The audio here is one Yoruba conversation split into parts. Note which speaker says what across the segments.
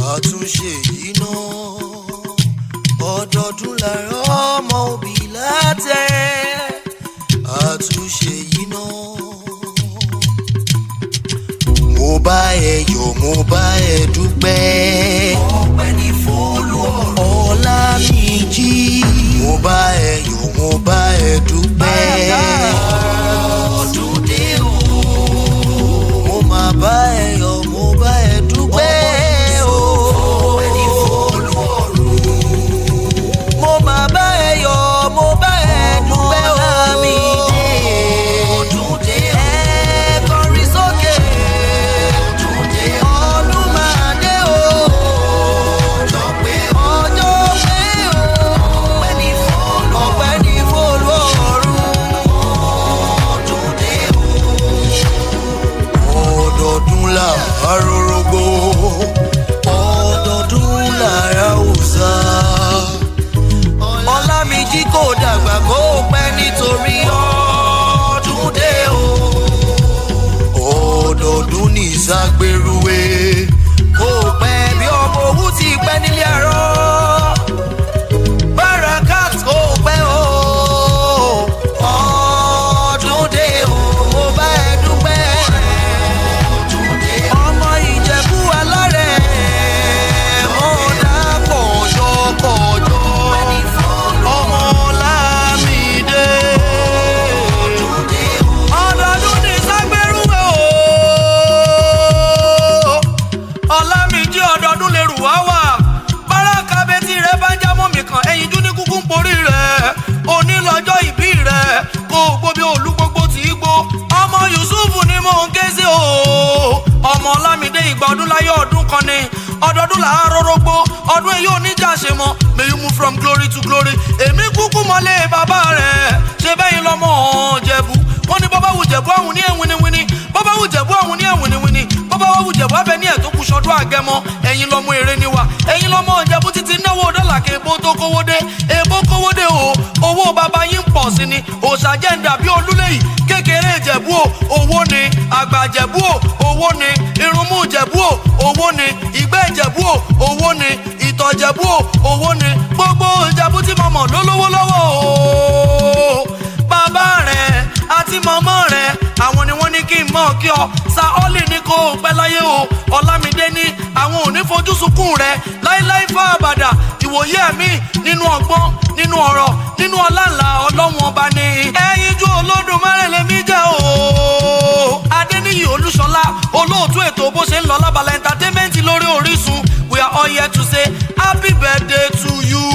Speaker 1: àtúnṣe yìí náà ọdọọdún lára ọmọ òbí látẹ àtúnṣe yìí náà. mo bá ẹ yọ̀ mo bá ẹ dúpẹ́. ọpẹ́ ní f'Olúọ̀run. Ọlámìjí. mo bá ẹ yọ̀ mo bá ẹ dúpẹ́. ọdún dé o. mo máa bá ẹ yọ̀ mo bá ẹ dúpẹ́. ọpẹ́ ní f'Olúọ̀run. mo máa bá ẹ yọ̀ mo bá ẹ dúpẹ́. Ọlámìjí. ọdún dé o. ẹ kọrin sókè. ọdún máa dé o. ọjọ́ pé o. ọpẹ́ ní f'Olúọ̀run. ọdún dé o. ọdọọdún làá rórógbó ọdọọdún làá òòṣà. Ọlámìjí kò dàgbà kó pẹ́ nítorí ọdún dé o. ọdọọdún ní ìságbérúwé kó pẹ́ bí ọmọ òwú ti pẹ́ nílé àárọ̀. Barakat kó pẹ́ o. ọdún dé o. mo bá ẹ dúpẹ́. ọmọ Ìjẹ̀bú alárẹ̀ mo dá kọjọkọjọ. ọmọ Ọlámídé. ọdọọdún ní ìságbérúwé o. Ọlámìjí ọdọọdún lè rù wá wà. Báràkà betí rẹ bá ń já mọ́ mi kan ẹ̀yinjú ní kúkú ń porí rẹ̀. òní lọ́jọ́ ìbí rẹ̀ kó o gbó bí olú gbogbo tí í gbó. ọmọ Yusuf ni mò ń ké sí o. ọmọ Ọlámídé ìgbà ọdún láyé ọdún kan ni. ọdọọdún làá rórógbó ọdún èyí oníjà ṣe mọ́. May you move from glory to glory. èmi kúkú mọ́lé bàbá rẹ̀ ṣe bẹ́yìn lọ́mọ Jẹ̀bú. wọ́n ní bàbá wù Jẹ̀bú àwọn ní ẹ̀wìnìwìnì. bàbá wù Jẹ̀bú àwọn ní ẹ̀wìnìwìnì. bàbá wù Jẹ̀bú abẹ ní ẹ̀ tó kù sọdún àgẹmọ. ẹ̀yin lọ́mọ èrè ni wà. ẹ̀yin lọ́mọ Jẹ̀bú títí náwó dọ́là kí ebó tó kówó dé. ebó kówó dé o. owó bàbá yín pọ̀ sí ni. òòṣà jẹ́ ń dàbí olúléyìí. kékeré Jẹ̀bú o owó ni. àgbà Jẹ̀bú o owó ni. irunmú Jẹ̀bú o owó ni. ìgbẹ́ Jẹ̀bú o owó ni. ìtọ̀ Jẹ̀bú o owó ni. gbogbo Jẹ̀bú tí mo mọ̀ ló lówó lọ́wọ́ o. bàbá rẹ̀ àti mọ̀mọ́ rẹ̀ àwọn ni wọ́n ní kí n mọ̀ kí ọ. Saoli ní kó o pẹ́ láyé o. Ọlámídé ní àwọn ò ní fojú sunkún rẹ̀ láíláí fún àbàdà. ìwòye ẹ̀mí nínú ọgbọ́n nínú ọ̀rọ̀ nínú ọláńlá Ọlọ́run ọba ni. ẹyinjú Olódùmarè lèmi jẹ́ o. Adéníyì Olúṣọlá olóòtú ètò bó ṣe ń lọ lábala entertainment lórí Orísun. We are all here to say happy birthday to you.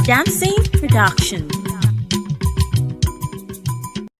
Speaker 2: Dancing Production.